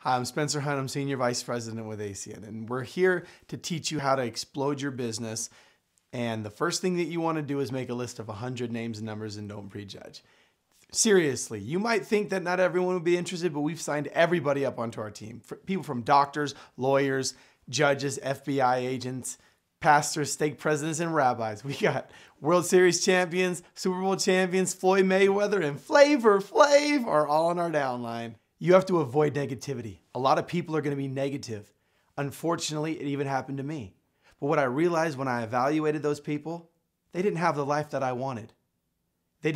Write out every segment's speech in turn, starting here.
Hi, I'm Spencer Hunn. I'm Senior Vice President with ACN, and we're here to teach you how to explode your business. And the first thing that you want to do is make a list of 100 names and numbers and don't prejudge. Seriously, you might think that not everyone would be interested, but we've signed everybody up onto our team. People from doctors, lawyers, judges, FBI agents, pastors, stake presidents, and rabbis. We got World Series champions, Super Bowl champions, Floyd Mayweather, and Flavor Flav are all on our downline. You have to avoid negativity. A lot of people are going to be negative. Unfortunately, it even happened to me. But what I realized when I evaluated those people, they didn't have the life that I wanted. They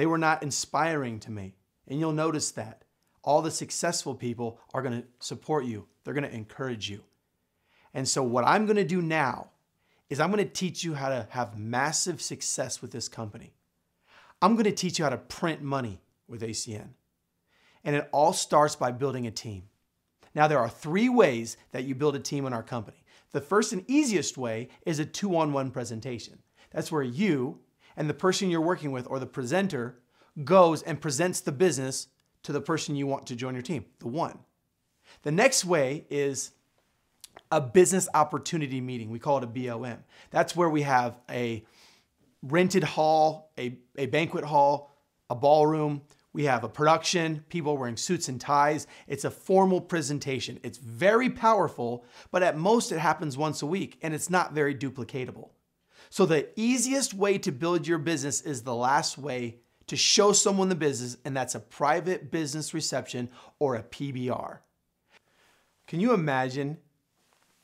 were not inspiring to me. And you'll notice that. All the successful people are going to support you. They're going to encourage you. And so what I'm going to do now is I'm going to teach you how to have massive success with this company. I'm going to teach you how to print money with ACN. And it all starts by building a team. Now, there are 3 ways that you build a team in our company. The first and easiest way is a 2-on-1 presentation. That's where you and the person you're working with or the presenter goes and presents the business to the person you want to join your team, the one. The next way is a business opportunity meeting. We call it a BOM. That's where we have a rented hall, a banquet hall, a ballroom. We have a production, people wearing suits and ties. It's a formal presentation. It's very powerful, but at most it happens once a week and it's not very duplicatable. So the easiest way to build your business is the last way to show someone the business, and that's a private business reception or a PBR. Can you imagine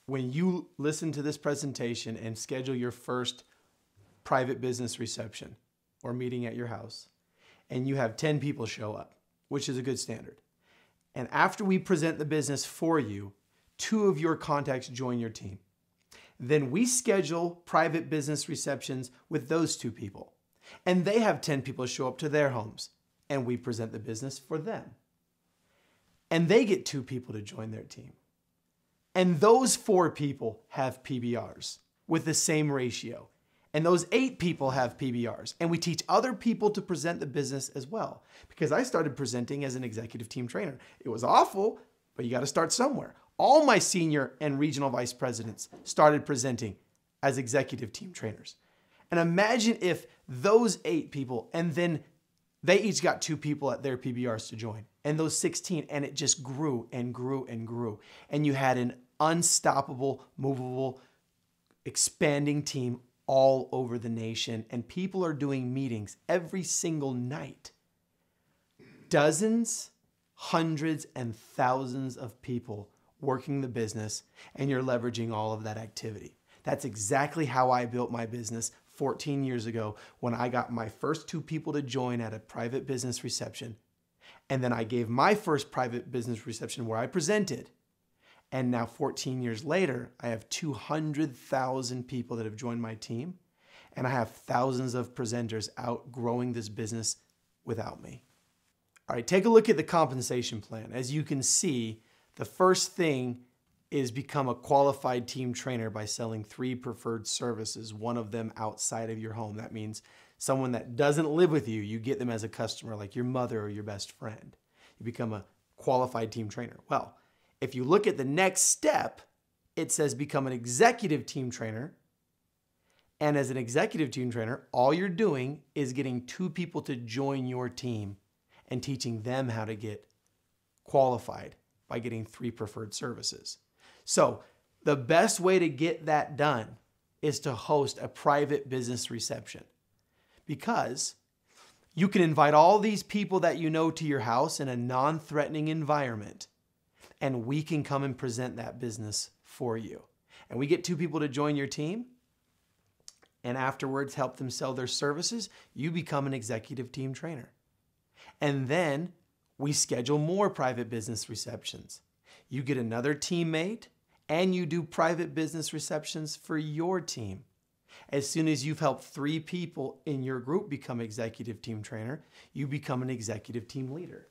when you listen to this presentation and schedule your first private business reception or meeting at your house, and you have 10 people show up, which is a good standard. And after we present the business for you, 2 of your contacts join your team. Then we schedule private business receptions with those 2 people. And they have 10 people show up to their homes, and we present the business for them. And they get 2 people to join their team. And those 4 people have PBRs with the same ratio. And those 8 people have PBRs. And we teach other people to present the business as well. Because I started presenting as an executive team trainer. It was awful, but you got to start somewhere. All my senior and regional vice presidents started presenting as executive team trainers. And imagine if those 8 people, and then they each got 2 people at their PBRs to join. And those 16, and it just grew and grew and grew. And you had an unstoppable, movable, expanding team all over the nation, and people are doing meetings every single night. Dozens, hundreds, and thousands of people working the business, and you're leveraging all of that activity. That's exactly how I built my business 14 years ago when I got my first 2 people to join at a private business reception. And then I gave my first private business reception where I presented. And now 14 years later, I have 200,000 people that have joined my team, and I have thousands of presenters out growing this business without me. All right, take a look at the compensation plan. As you can see, the first thing is become a qualified team trainer by selling 3 preferred services, one of them outside of your home. That means someone that doesn't live with you, you get them as a customer, like your mother or your best friend. You become a qualified team trainer. Well, if you look at the next step, it says become an executive team trainer. And as an executive team trainer, all you're doing is getting 2 people to join your team and teaching them how to get qualified by getting 3 preferred services. So the best way to get that done is to host a private business reception, because you can invite all these people that you know to your house in a non-threatening environment, and we can come and present that business for you. And we get 2 people to join your team, and afterwards help them sell their services. You become an executive team trainer. And then we schedule more private business receptions. You get another teammate, and you do private business receptions for your team. As soon as you've helped 3 people in your group become executive team trainer, you become an executive team leader.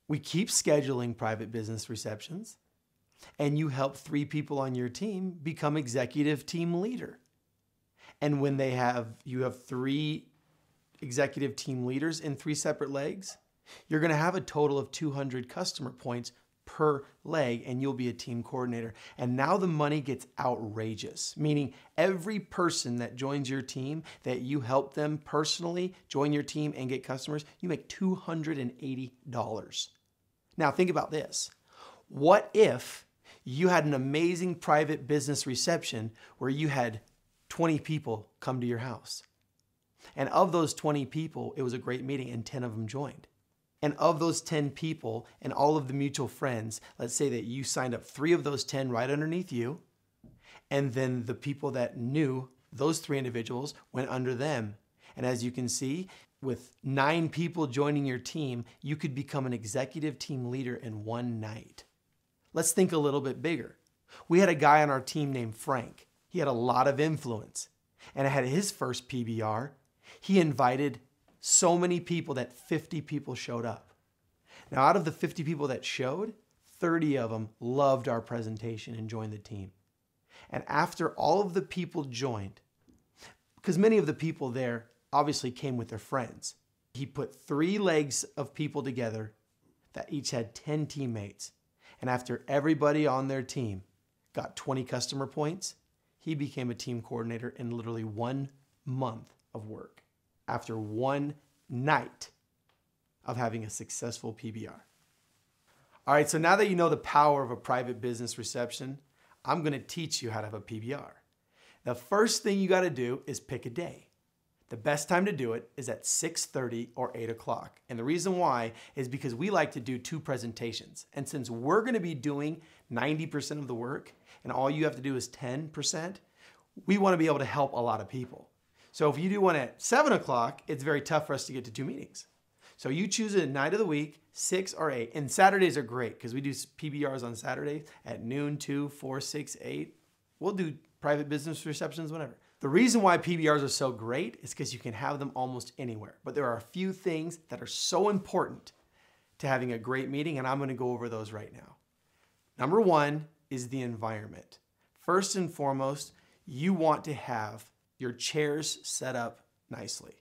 We keep scheduling private business receptions, and you help 3 people on your team become executive team leader. And when you have 3 executive team leaders in 3 separate legs, You're going to have a total of 200 customer points per leg, and you'll be a team coordinator. And now the money gets outrageous, meaning every person that joins your team, that you help them personally join your team and get customers, you make $280. Now think about this. What if you had an amazing private business reception where you had 20 people come to your house? And of those 20 people, it was a great meeting and 10 of them joined. And of those 10 people and all of the mutual friends, let's say that you signed up 3 of those 10 right underneath you, and then the people that knew those 3 individuals went under them. And as you can see, with 9 people joining your team, you could become an executive team leader in one night. Let's think a little bit bigger. We had a guy on our team named Frank. He had a lot of influence. And at his first PBR, he invited so many people that 50 people showed up. Now, out of the 50 people that showed, 30 of them loved our presentation and joined the team. And after all of the people joined, because many of the people there obviously came with their friends, he put 3 legs of people together that each had 10 teammates. And after everybody on their team got 20 customer points, he became a team coordinator in literally 1 month of work, after 1 night of having a successful PBR. All right, so now that you know the power of a private business reception, I'm gonna teach you how to have a PBR. The first thing you gotta do is pick a day. The best time to do it is at 6:30 or 8 o'clock. And the reason why is because we like to do 2 presentations. And since we're gonna be doing 90% of the work and all you have to do is 10%, we wanna be able to help a lot of people. So if you do one at 7 o'clock, it's very tough for us to get to 2 meetings. So you choose a night of the week, 6 or 8. And Saturdays are great because we do PBRs on Saturday at noon, 2, 4, 6, 8. We'll do private business receptions whenever. The reason why PBRs are so great is because you can have them almost anywhere. But there are a few things that are so important to having a great meeting, and I'm going to go over those right now. Number 1 is the environment. First and foremost, you want to have your chairs set up nicely.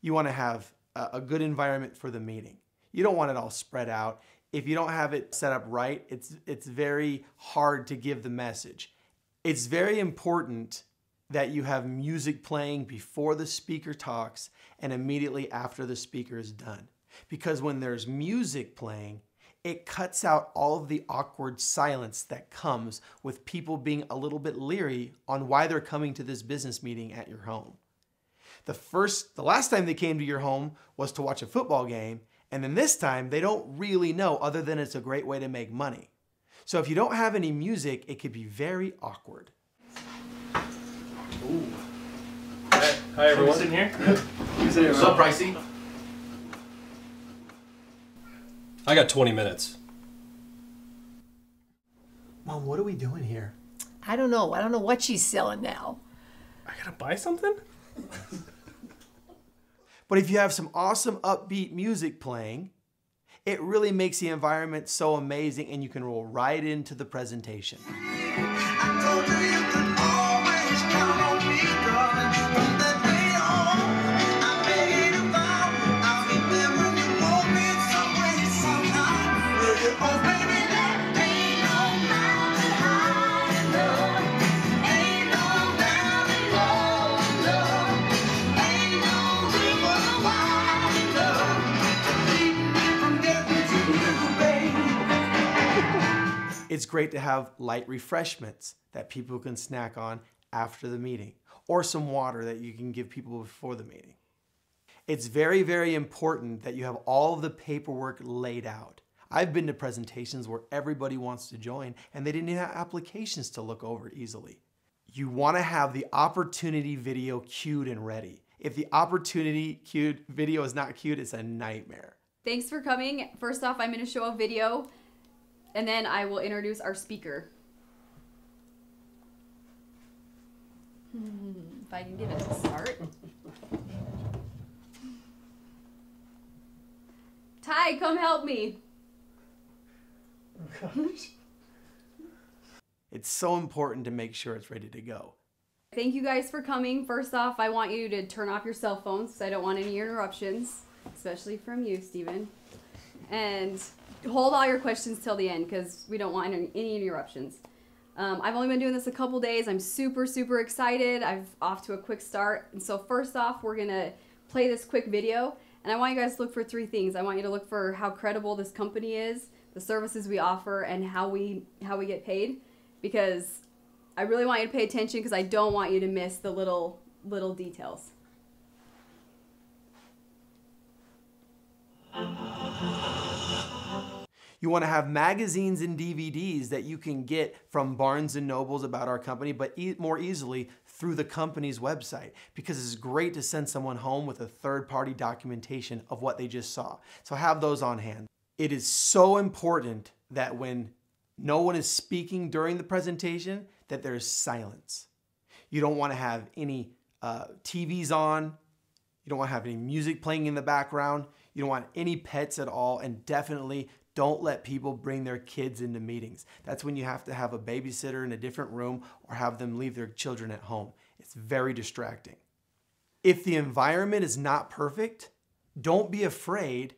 You want to have a good environment for the meeting. You don't want it all spread out. If you don't have it set up right, it's very hard to give the message. It's very important that you have music playing before the speaker talks and immediately after the speaker is done. Because when there's music playing, it cuts out all of the awkward silence that comes with people being a little bit leery on why they're coming to this business meeting at your home. The last time they came to your home was to watch a football game, and then this time they don't really know other than it's a great way to make money. So if you don't have any music, it could be very awkward. Ooh. Hi everyone. Sitting here? What's up, Pricey? I got 20 minutes. Mom, what are we doing here? I don't know. I don't know what she's selling now. I gotta buy something? But if you have some awesome upbeat music playing, it really makes the environment so amazing and you can roll right into the presentation. I told you you could always count on me, darling. From that day on, I made a vow. I'll be there when you want me some way, sometime. Oh, baby, that ain't no mountain high enough. Ain't no valley low enough. Ain't no river wide enough to keep me from getting to you, baby. It's great to have light refreshments that people can snack on after the meeting, or some water that you can give people before the meeting. It's very, very important that you have all of the paperwork laid out. I've been to presentations where everybody wants to join and they didn't have applications to look over easily. You want to have the opportunity video queued and ready. If the opportunity queued video is not queued, it's a nightmare. Thanks for coming. First off, I'm going to show a video and then I will introduce our speaker. If I can get it to start. Ty, come help me. Oh, gosh. It's so important to make sure it's ready to go. Thank you guys for coming. First off, I want you to turn off your cell phones because I don't want any interruptions, especially from you, Steven. and hold all your questions till the end because we don't want any interruptions. I've only been doing this a couple days. I'm super, super excited. I'm off to a quick start. And so first off, we're gonna play this quick video, and I want you guys to look for 3 things. I want you to look for how credible this company is, the services we offer, and how we get paid, because I really want you to pay attention because I don't want you to miss the little details. You want to have magazines and DVDs that you can get from Barnes & Nobles about our company, but more easily through the company's website, because it's great to send someone home with a third-party documentation of what they just saw. So have those on hand. It is so important that when no one is speaking during the presentation, that there's silence. You don't want to have any TVs on. You don't want to have any music playing in the background. You don't want any pets at all, and definitely don't let people bring their kids into meetings. That's when you have to have a babysitter in a different room or have them leave their children at home. It's very distracting. If the environment is not perfect, don't be afraid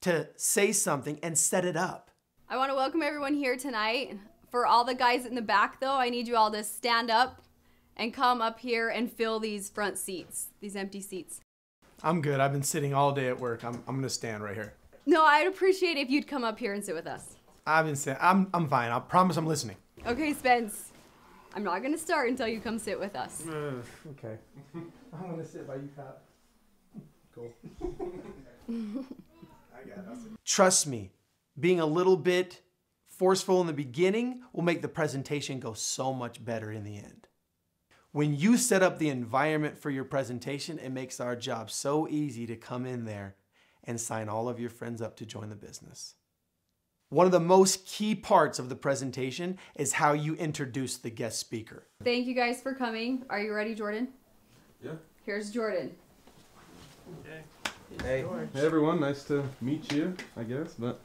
to say something and set it up. I want to welcome everyone here tonight. For all the guys in the back though, I need you all to stand up and come up here and fill these front seats, these empty seats. I'm good. I've been sitting all day at work. I'm gonna stand right here. No, I'd appreciate it if you'd come up here and sit with us. I'm fine. I promise I'm listening. Okay, Spence. I'm not gonna start until you come sit with us. Okay. I'm gonna sit by you, Pat. Cool. I got it. Trust me, being a little bit forceful in the beginning will make the presentation go so much better in the end. When you set up the environment for your presentation, it makes our job so easy to come in there and sign all of your friends up to join the business. One of the most key parts of the presentation is how you introduce the guest speaker. Thank you guys for coming. Are you ready, Jordan? Yeah. Here's Jordan. Hey. Hey everyone, nice to meet you, I guess. But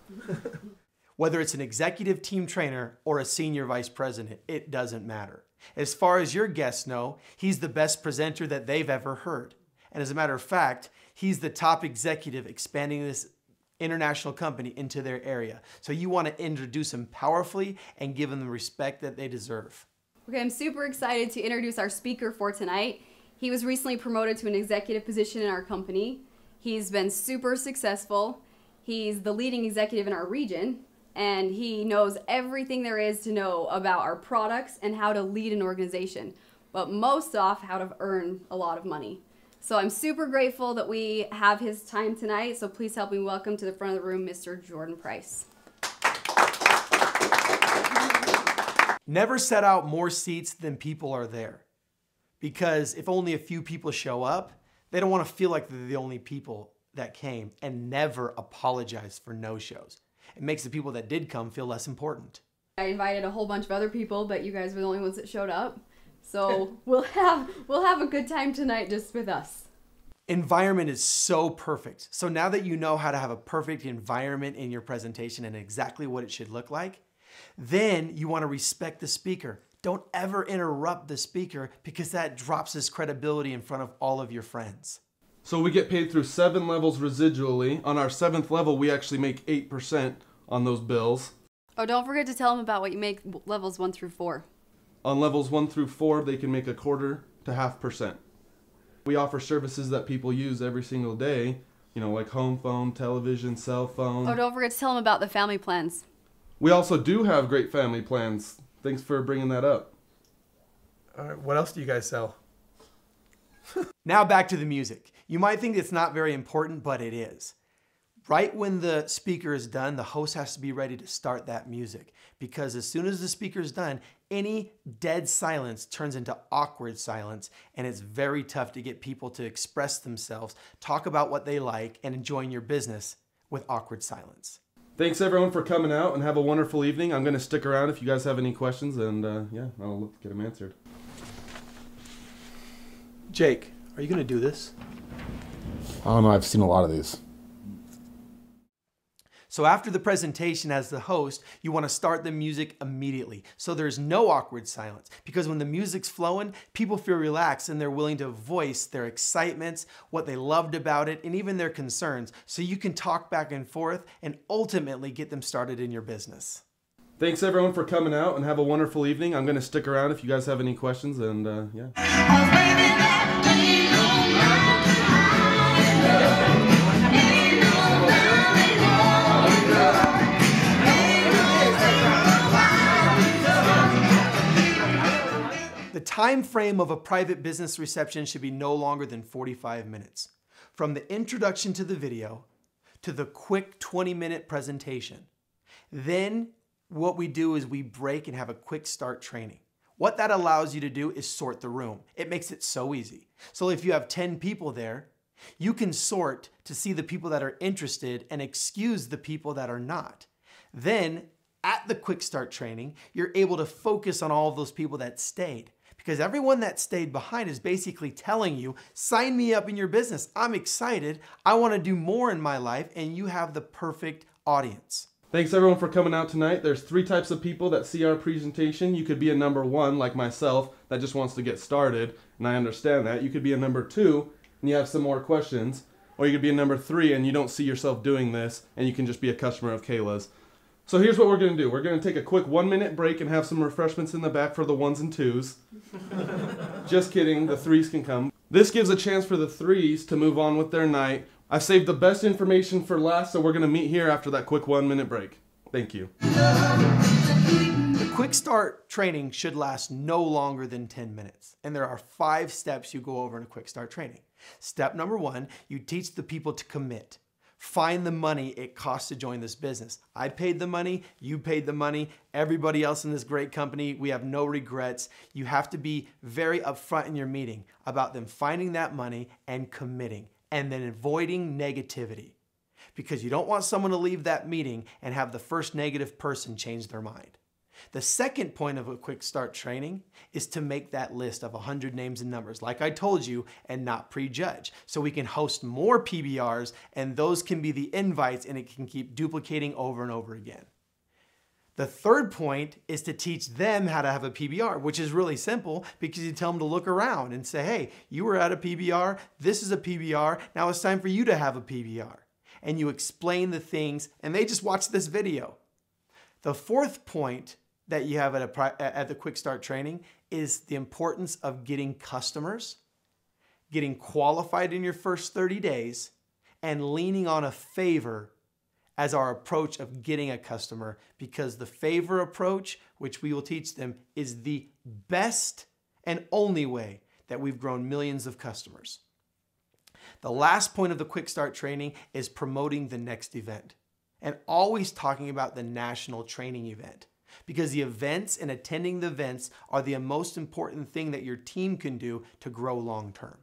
Whether it's an executive team trainer or a senior vice president, it doesn't matter. As far as your guests know, he's the best presenter that they've ever heard. And as a matter of fact, he's the top executive expanding this international company into their area. So you want to introduce him powerfully and give him the respect that they deserve. Okay, I'm super excited to introduce our speaker for tonight. He was recently promoted to an executive position in our company. He's been super successful. He's the leading executive in our region, and he knows everything there is to know about our products and how to lead an organization, but most off how to earn a lot of money. So I'm super grateful that we have his time tonight, so please help me welcome to the front of the room Mr. Jordan Price. Never set out more seats than people are there, because if only a few people show up, they don't want to feel like they're the only people that came, and never apologize for no-shows. It makes the people that did come feel less important. I invited a whole bunch of other people, but you guys were the only ones that showed up. So we'll have a good time tonight just with us. Environment is so perfect. So now that you know how to have a perfect environment in your presentation and exactly what it should look like, then you want to respect the speaker. Don't ever interrupt the speaker, because that drops his credibility in front of all of your friends. so we get paid through 7 levels residually. On our 7th level, we actually make 8% on those bills. Oh, don't forget to tell them about what you make levels 1 through 4. On levels 1 through 4, they can make 1/4 to 0.5%. We offer services that people use every single day, you know, like home phone, television, cell phone. Oh, don't forget to tell them about the family plans. We also do have great family plans. Thanks for bringing that up. All right, what else do you guys sell? Now back to the music. You might think it's not very important, but it is. Right when the speaker is done, the host has to be ready to start that music, because as soon as the speaker is done, any dead silence turns into awkward silence, and it's very tough to get people to express themselves, talk about what they like, and enjoying your business with awkward silence. Thanks everyone for coming out, and have a wonderful evening. I'm going to stick around if you guys have any questions, and yeah, I'll get them answered. Jake, are you going to do this? I don't know, I've seen a lot of these. So after the presentation as the host, you want to start the music immediately. So there's no awkward silence, because when the music's flowing, people feel relaxed and they're willing to voice their excitements, what they loved about it, and even their concerns. So you can talk back and forth and ultimately get them started in your business. Thanks everyone for coming out, and have a wonderful evening. I'm going to stick around if you guys have any questions, and yeah. The time frame of a private business reception should be no longer than 45 minutes. From the introduction to the video to the quick 20-minute presentation. Then what we do is we break and have a quick start training. What that allows you to do is sort the room. It makes it so easy. So if you have 10 people there, you can sort to see the people that are interested and excuse the people that are not. Then at the quick start training, you're able to focus on all of those people that stayed. Because everyone that stayed behind is basically telling you, sign me up in your business. I'm excited. I want to do more in my life, and you have the perfect audience. Thanks everyone for coming out tonight. There's 3 types of people that see our presentation. You could be a number 1 like myself that just wants to get started, and I understand that. You could be a number 2 and you have some more questions, or you could be a number 3 and you don't see yourself doing this and you can just be a customer of Kayla's. So here's what we're going to do. We're going to take a quick 1-minute break and have some refreshments in the back for the 1s and 2s. Just kidding, the 3s can come. This gives a chance for the 3s to move on with their night. I've saved the best information for last, so we're going to meet here after that quick 1-minute break. Thank you. The quick start training should last no longer than 10 minutes. And there are 5 steps you go over in a quick start training. Step number 1, you teach the people to commit. Find the money it costs to join this business. I paid the money, you paid the money, everybody else in this great company, we have no regrets. You have to be very upfront in your meeting about them finding that money and committing, and then avoiding negativity. Because you don't want someone to leave that meeting and have the first negative person change their mind. The second point of a quick start training is to make that list of 100 names and numbers, like I told you, and not prejudge. So we can host more PBRs, and those can be the invites, and it can keep duplicating over and over again. The third point is to teach them how to have a PBR, which is really simple, because you tell them to look around and say, hey, you were at a PBR, this is a PBR, now it's time for you to have a PBR. And you explain the things, and they just watch this video. The fourth point that you have at the quick start training is the importance of getting customers, getting qualified in your first 30 days, and leaning on a favor as our approach of getting a customer, because the favor approach, which we will teach them, is the best and only way that we've grown millions of customers. The last point of the quick start training is promoting the next event, and always talking about the national training event. Because the events and attending the events are the most important thing that your team can do to grow long term.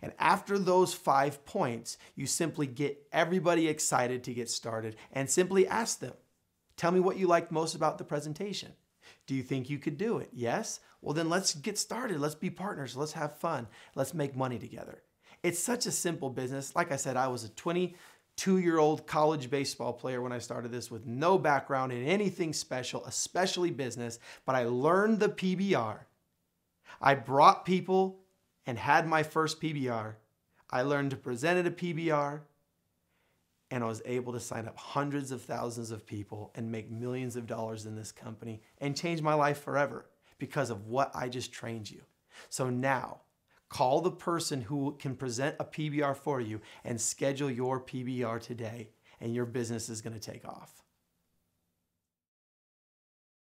And after those 5 points, you simply get everybody excited to get started and simply ask them, tell me what you liked most about the presentation. Do you think you could do it? Yes? Well, then let's get started. Let's be partners. Let's have fun. Let's make money together. It's such a simple business. Like I said, I was a 22-year-old college baseball player when I started this, with no background in anything special, especially business, but I learned the PBR. I brought people and had my first PBR. I learned to present at a PBR, and I was able to sign up hundreds of thousands of people and make millions of dollars in this company and change my life forever because of what I just trained you. So now, call the person who can present a PBR for you and schedule your PBR today, and your business is going to take off.